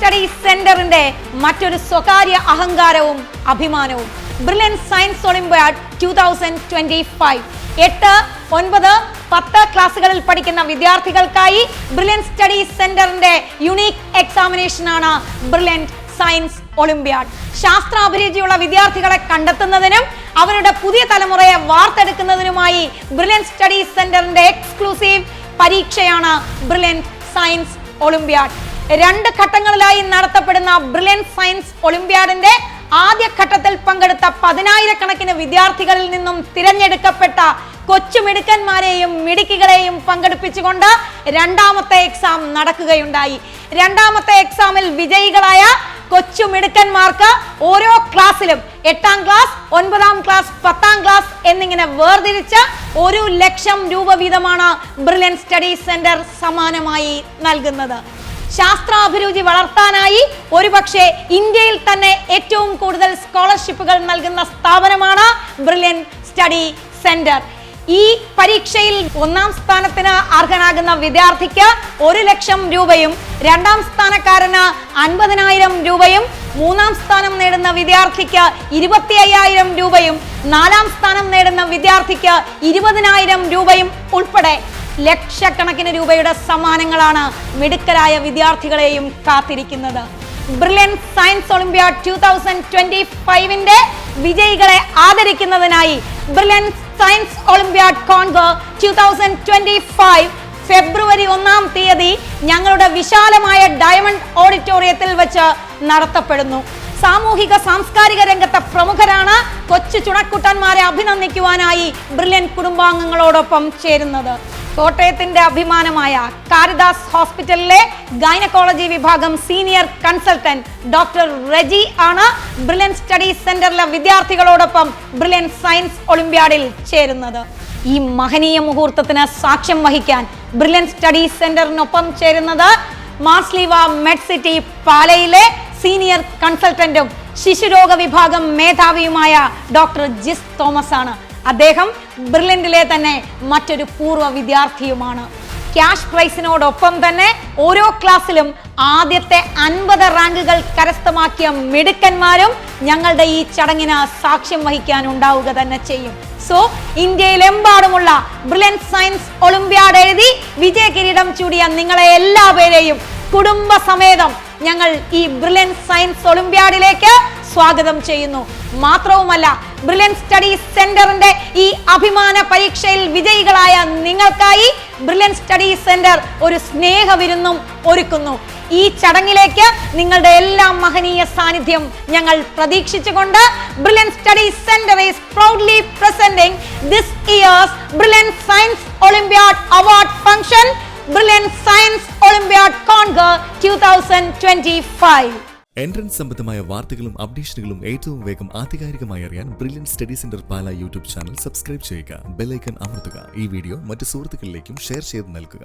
Studies സെന്ററിന്റെ മറ്റൊരു സ്വകാര്യ അഹങ്കാരവും അഭിമാനവും ബ്രില്യൻറ്റ് സയൻസ് ഒളിമ്പ്യാഡ് 2025. 8, 9, 10 ക്ലാസ്സുകളിൽ പഠിക്കുന്ന വിദ്യാർത്ഥികൾക്കായി ബ്രില്യൻറ്റ് സ്റ്റഡീസ് സെന്ററിന്റെ യുണീക് എക്സാമിനേഷൻ ആണ് ബ്രില്യൻറ്റ് സയൻസ് ഒളിമ്പ്യാഡ്. ശാസ്ത്രാഭിരുചിയുള്ള വിദ്യാർത്ഥികളെ കണ്ടെത്തുന്നതിനും അവരുടെ പുതിയ തലമുറയെ വാർത്തെടുക്കുന്നതിനുമായി ബ്രില്യൻറ്റ് സ്റ്റഡീസ് സെന്ററിന്റെ എക്സ്ക്ലൂസീവ് പരീക്ഷയാണ് ബ്രില്യൻറ്റ് സയൻസ് ഒളിമ്പ്യാഡ്. 2 ഘട്ടങ്ങളിലായി നടത്തപ്പെടുന്ന ബ്രില്യൻറ്റ് സയൻസ് ഒളിമ്പ്യാഡിന്റെ ആദ്യ ഘട്ടത്തിൽ പങ്കെടുത്ത 10,000-കണക്കിന് വിദ്യാർത്ഥികളിൽ നിന്നും തിരഞ്ഞെടുക്കപ്പെട്ട കൊച്ചുമിടുക്കന്മാരെയും മിടുക്കികളെയും പങ്കെടുപ്പിച്ചുകൊണ്ട് രണ്ടാമത്തെ എക്സാം നടക്കുകയുണ്ടായി. രണ്ടാമത്തെ എക്സാമിൽ വിജയികളായ കൊച്ചുമിടുക്കന്മാർക്ക് ഓരോ ക്ലാസ്സിലും 8ാം ക്ലാസ്, 9ാം ക്ലാസ്, 10ാം ക്ലാസ് എന്നിങ്ങനെ വേർതിരിച്ച് 1,00,000 രൂപ വീതമാണ് ബ്രില്യൻറ്റ് സ്റ്റഡീസ് സെന്റർ സമ്മാനമായി നൽകുന്നത്. ശാസ്ത്രാഭിരുചി വളർത്താനായി ഒരുപക്ഷെ ഇന്ത്യയിൽ തന്നെ ഏറ്റവും കൂടുതൽ സ്കോളർഷിപ്പുകൾ നൽകുന്ന സ്ഥാപനമാണ് ബ്രില്യൻറ്റ് സ്റ്റഡി സെന്റർ. ഈ പരീക്ഷയിൽ 1ാം സ്ഥാനത്തിന് അർഹനാകുന്ന വിദ്യാർത്ഥിക്ക് 1,00,000 രൂപയും 2ാം സ്ഥാനക്കാരന് 50,000 രൂപയും 3ാം സ്ഥാനം നേടുന്ന വിദ്യാർത്ഥിക്ക് 25,000 രൂപയും 4ാം സ്ഥാനം നേടുന്ന വിദ്യാർത്ഥിക്ക് 20,000 രൂപയും ഉൾപ്പെടെ ലക്ഷക്കണക്കിന് രൂപയുടെ സമ്മാനങ്ങളാണ് മിടുക്കരായ വിദ്യാർത്ഥികളെയും കാത്തിരിക്കുന്നത്. ബ്രില്യൻറ്റ് സയൻസ് ഒളിമ്പ്യാഡ് 2025ന്റെ വിജയികളെ ആദരിക്കുന്നതിനായി ബ്രില്യൻറ്റ് സയൻസ് ഒളിമ്പ്യാഡ് കോൺഗോ 2025 ഫെബ്രുവരി 1-ാം തീയതി ഞങ്ങളുടെ വിശാലമായ ഡയമണ്ട് ഓഡിറ്റോറിയത്തിൽ വെച്ച് നടത്തപ്പെടുന്നു. സാമൂഹിക സാംസ്കാരിക രംഗത്തെ പ്രമുഖരാണ് കൊച്ചു ചുണക്കുട്ടന്മാരെ അഭിനന്ദിക്കുവാനായി ബ്രില്യൻറ്റ് കുടുംബാംഗങ്ങളോടൊപ്പം ചേരുന്നത്. കോട്ടയത്തിന്റെ അഭിമാനമായ കാരിദാസ് ഹോസ്പിറ്റലിലെ ഗൈനക്കോളജി വിഭാഗം സീനിയർ കൺസൾട്ടന്റ് ഡോക്ടർ റെജി ആണ് ബ്രില്യൻറ്റ് സ്റ്റഡീസ് സെന്ററിലെ വിദ്യാർത്ഥികളോടൊപ്പം ബ്രില്യൻറ്റ് സയൻസ് ഒളിമ്പ്യാഡിൽ ചേരുന്നത്. ഈ മഹനീയ മുഹൂർത്തത്തിന് സാക്ഷ്യം വഹിക്കാൻ ബ്രില്യൻറ്റ് സ്റ്റഡീസ് സെന്ററിനൊപ്പം ചേരുന്നത് മാർസ്ലീവ മെഡ് സിറ്റി പാലയിലെ സീനിയർ കൺസൾട്ടന്റും ശിശുരോഗ വിഭാഗം മേധാവിയുമായ ഡോക്ടർ ജിസ് തോമസ് ആണ്. അദ്ദേഹം ബ്രില്യൻറ്റിലെ തന്നെ മറ്റൊരു പൂർവ്വ വിദ്യാർത്ഥിയുമാണ്. ക്യാഷ് പ്രൈസിനോടൊപ്പം തന്നെ ഓരോ ക്ലാസ്സിലും ആദ്യത്തെ 50 റാങ്കുകൾ കരസ്ഥമാക്കിയ മിടുക്കന്മാരും ഞങ്ങളുടെ ഈ ചടങ്ങിന് സാക്ഷ്യം വഹിക്കാൻ ഉണ്ടാവുക തന്നെ ചെയ്യും. സോ ഇന്ത്യയിലെമ്പാടുമുള്ള ബ്രില്യൻറ്റ് സയൻസ് ഒളിമ്പ്യാഡ് എഴുതി വിജയ കിരീടം ചൂടിയ നിങ്ങളെ എല്ലാവരെയും കുടുംബസമേതം ഞങ്ങൾ ഈ ബ്രില്യൻറ്റ് സയൻസ് ഒളിമ്പ്യാഡിലേക്ക് സ്വാഗതം ചെയ്യുന്നു. മാത്രവുമല്ല, ബ്രില്യൻറ്റ് സ്റ്റഡീസ് സെന്ററിന്റെ ഈ അഭിമാന പരീക്ഷയിൽ വിജയികളായ നിങ്ങൾക്കായി ബ്രില്യൻറ്റ് സ്റ്റഡീസ് സെന്റർ ഒരു സ്നേഹവിരുന്നും ഒരുക്കുന്നു. ഈ ചടങ്ങിലേക്ക് നിങ്ങളുടെ എല്ലാ മഹനീയ സാന്നിധ്യം ഞങ്ങൾ പ്രതീക്ഷിച്ചുകൊണ്ട് brilliant studies centre is proudly presenting this years brilliant science Olympiad award function brilliant science Olympiad Congo 2025. Entrance സംബന്ധമായ വാർത്തകളും അപ്ഡേഷനുകളും ഏറ്റവും വേഗം ആധികാരികമായി അറിയാൻ ബ്രില്യൻറ്റ് സ്റ്റഡി സെന്റർ പാല യൂട്യൂബ് ചാനൽ സബ്സ്ക്രൈബ് ചെയ്യുക. ബെൽ ഐക്കൺ അമർത്തുക. ഈ വീഡിയോ മറ്റ് സുഹൃത്തുക്കളിലേക്കും ഷെയർ ചെയ്ത് നൽകുക.